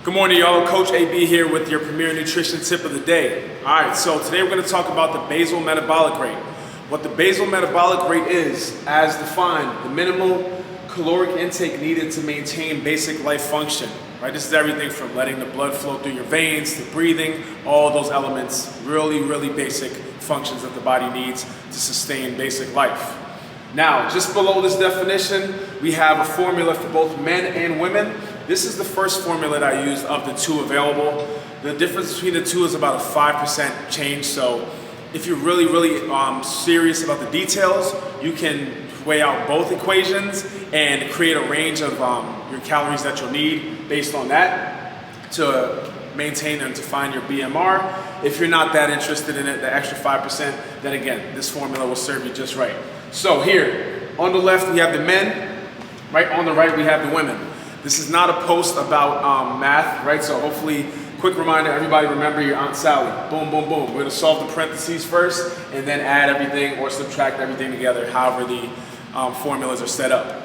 Good morning, y'all. Coach AB here with your premier nutrition tip of the day. All right, so today we're going to talk about the basal metabolic rate. What the basal metabolic rate is, as defined, the minimal caloric intake needed to maintain basic life function. Right? This is everything from letting the blood flow through your veins to breathing, all those elements, really basic functions that the body needs to sustain basic life. Now, just below this definition, we have a formula for both men and women. This is the first formula that I used of the two available. The difference between the two is about a 5% change. So if you're really serious about the details, you can weigh out both equations and create a range of your calories that you'll need based on that to maintain and to find your BMR. If you're not that interested in it, the extra 5%, then again, this formula will serve you just right. So here, on the left we have the men, right on the right we have the women. This is not a post about math, right? So hopefully, quick reminder, everybody remember your Aunt Sally. Boom, boom, boom. We're gonna solve the parentheses first and then add everything or subtract everything together, however the formulas are set up.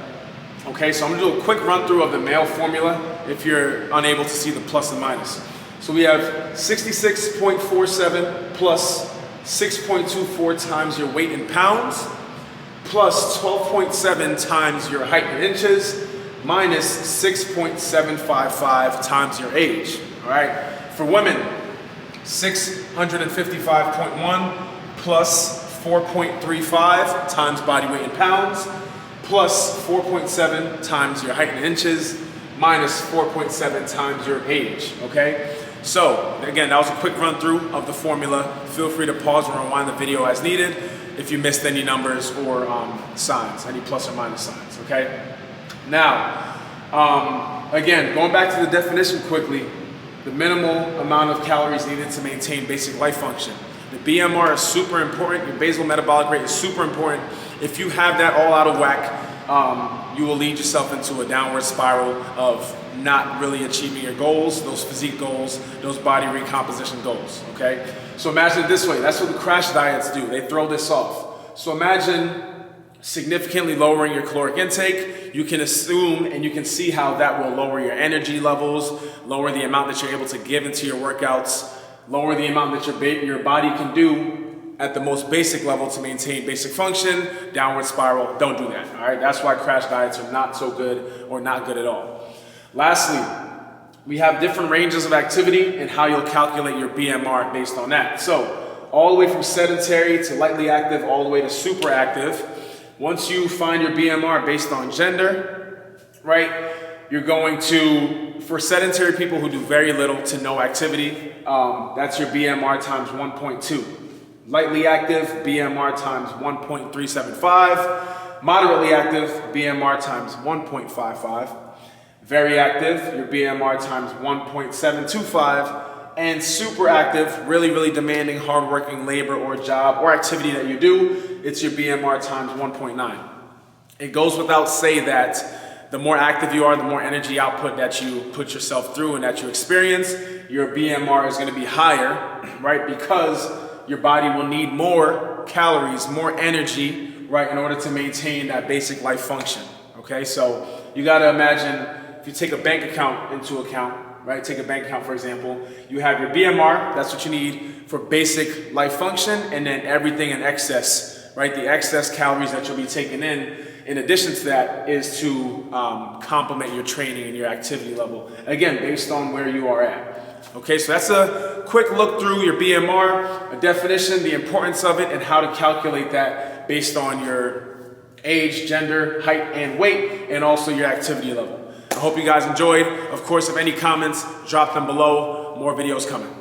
Okay, so I'm gonna do a quick run through of the male formula if you're unable to see the plus and minus. So we have 66.47 plus 6.24 times your weight in pounds, plus 12.7 times your height in inches, minus 6.755 times your age. All right. For women, 655.1 plus 4.35 times body weight in pounds, plus 4.7 times your height in inches, minus 4.7 times your age. Okay. So again, that was a quick run through of the formula. Feel free to pause or rewind the video as needed if you missed any numbers or signs, any plus or minus signs. Okay. Now, again, going back to the definition quickly, the minimal amount of calories needed to maintain basic life function. The BMR is super important. Your basal metabolic rate is super important. If you have that all out of whack, you will lead yourself into a downward spiral of not really achieving your goals, those physique goals, those body recomposition goals, okay? So imagine it this way. That's what the crash diets do. They throw this off. So imagine significantly lowering your caloric intake. You can assume and you can see how that will lower your energy levels, lower the amount that you're able to give into your workouts, lower the amount that your body can do at the most basic level to maintain basic function. Downward spiral, don't do that, all right? That's why crash diets are not so good or not good at all. Lastly, we have different ranges of activity and how you'll calculate your BMR based on that. So all the way from sedentary to lightly active, all the way to super active. Once you find your BMR based on gender, right, you're going to, for sedentary people who do very little to no activity, that's your BMR times 1.2. Lightly active, BMR times 1.375. Moderately active, BMR times 1.55. Very active, your BMR times 1.725. And super active, really demanding hardworking labor or job or activity that you do, it's your BMR times 1.9. It goes without say that the more active you are, the more energy output that you put yourself through and that you experience, your BMR is going to be higher, right? Because your body will need more calories, more energy, right, in order to maintain that basic life function. Okay, so you got to imagine if you take a bank account into account, right? Take a bank account, for example. You have your BMR, that's what you need for basic life function, and then everything in excess, right? The excess calories that you'll be taking in addition to that, is to complement your training and your activity level. Again, based on where you are at. Okay, so that's a quick look through your BMR, a definition, the importance of it, and how to calculate that based on your age, gender, height, and weight, and also your activity level. I hope you guys enjoyed. Of course, if any comments, drop them below. More videos coming.